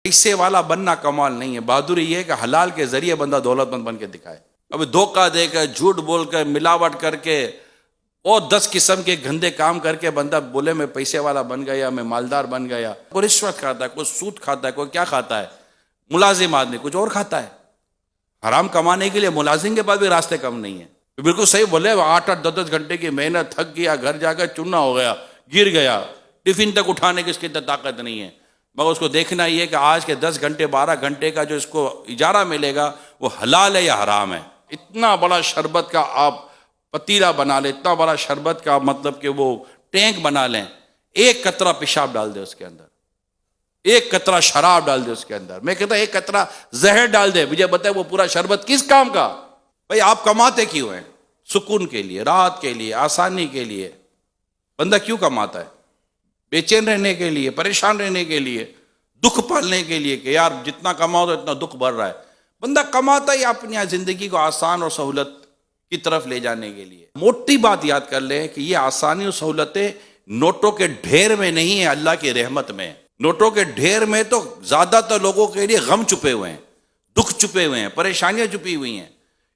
पैसे वाला बनना कमाल नहीं है, बहादुरी ये है कि हलाल के जरिए बंदा दौलतमंद बन के दिखाए। अब धोखा देकर, झूठ बोलकर, मिलावट करके और 10 किस्म के गंदे काम करके बंदा बोले मैं पैसे वाला बन गया, मैं मालदार बन गया। कोई रिश्वत खाता है, कोई सूद खाता है, कोई क्या खाता है, मुलाजिम आदमी कुछ और खाता है। हराम कमाने के लिए मुलाजिम के पास भी रास्ते कम नहीं है। बिल्कुल सही बोले, 8-8, 10-10 घंटे की मेहनत, थक गया, घर जाकर चूना हो गया, गिर गया, टिफिन तक उठाने की इसकी ताकत नहीं है। मगर उसको देखना ही है कि आज के 10 घंटे 12 घंटे का जो इसको इजारा मिलेगा वो हलाल है या हराम है। इतना बड़ा शरबत का आप पतीला बना लें, इतना बड़ा शरबत का मतलब कि वो टैंक बना लें, एक कतरा पेशाब डाल दे उसके अंदर, एक कतरा शराब डाल दे उसके अंदर, मैं कहता एक कतरा जहर डाल दे, मुझे बताए वो पूरा शरबत किस काम का। भाई आप कमाते क्यों हैं? सुकून के लिए, राहत के लिए, आसानी के लिए। बंदा क्यों कमाता है? बेचैन रहने के लिए, परेशान रहने के लिए, दुख पालने के लिए कि यार जितना कमाओ तो इतना दुख बढ़ रहा है। बंदा कमाता ही अपनी जिंदगी को आसान और सहूलत की तरफ ले जाने के लिए। मोटी बात याद कर लें कि ये आसानी और सहूलतें नोटों के ढेर में नहीं है, अल्लाह की रहमत में। नोटों के ढेर में तो ज्यादातर लोगों के लिए गम छुपे हुए हैं, दुख छुपे हुए हैं, परेशानियां छुपी हुई हैं।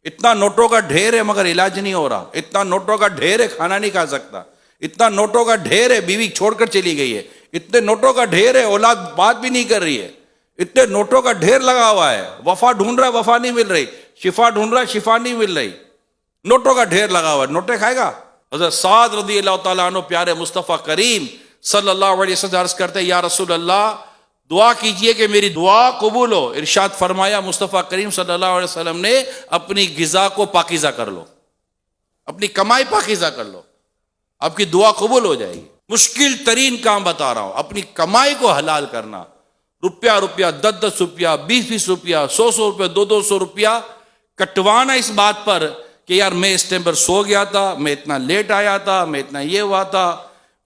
इतना नोटों का ढेर है मगर इलाज नहीं हो रहा। इतना नोटों का ढेर है, खाना नहीं खा सकता। इतना नोटों का ढेर है, बीवी छोड़कर चली गई है। इतने नोटों का ढेर है, औलाद बात भी नहीं कर रही है। इतने नोटों का ढेर लगा हुआ है, वफा ढूंढ रहा है, वफा नहीं मिल रही, शिफा ढूंढ रहा है, शिफा नहीं मिल रही। नोटों का ढेर लगा हुआ है, नोटे खाएगा। हज़रत साद रज़ी अल्लाह तआला अन्हु प्यारे मुस्तफ़ा करीम सल्लल्लाहु अलैहि वसल्लम अर्ज़ करते हैं, या रसूल अल्लाह दुआ कीजिए कि मेरी दुआ कबूल हो। इरशाद फरमाया मुस्तफ़ा करीम सल्लल्लाहु अलैहि वसल्लम ने, अपनी गिज़ा को पाकीज़ा कर लो, अपनी कमाई पाकीज़ा कर लो, आपकी दुआ कबूल हो जाएगी। मुश्किल तरीन काम बता रहा हूं, अपनी कमाई को हलाल करना। रुपया 10-10 रुपया, 20-20 रुपया, 100-100 रुपया, 200-200 रुपया कटवाना इस बात पर कि यार मैं इस टाइम पर सो गया था, मैं इतना लेट आया था, मैं इतना ये हुआ था,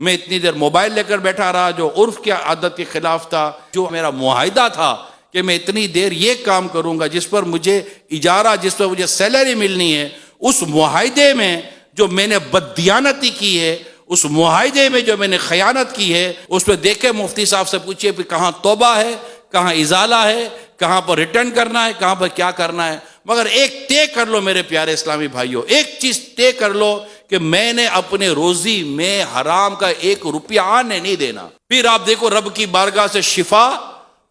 मैं इतनी देर मोबाइल लेकर बैठा रहा, जो उर्फ की आदत के खिलाफ था, जो मेरा मुआहिदा था कि मैं इतनी देर ये काम करूंगा जिस पर मुझे इजारा, जिस पर मुझे सैलरी मिलनी है, उस मुआहिदे में जो मैंने बददियानती की है, उस मुआहिदे में जो मैंने खयानत की है, उस पर देखे मुफ्ती साहब से पूछिए कि कहाँ तौबा है, कहाँ इजाला है, कहाँ पर रिटर्न करना है, कहाँ पर क्या करना है। मगर एक तय कर लो मेरे प्यारे इस्लामी भाइयों, एक चीज तय कर लो कि मैंने अपने रोजी में हराम का 1 रुपया आने नहीं देना। फिर आप देखो रब की बारगाह से शिफा,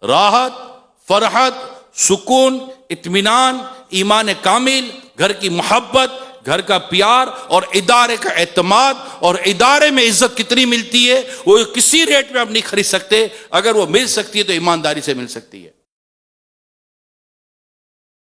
राहत, फरहत, सुकून, इत्मीनान, ईमान कामिल, घर की मोहब्बत, घर का प्यार और इदारे का एतमाद। और इदारे में इज्जत कितनी मिलती है वो किसी रेट में आप नहीं खरीद सकते। अगर वो मिल सकती है तो ईमानदारी से मिल सकती है।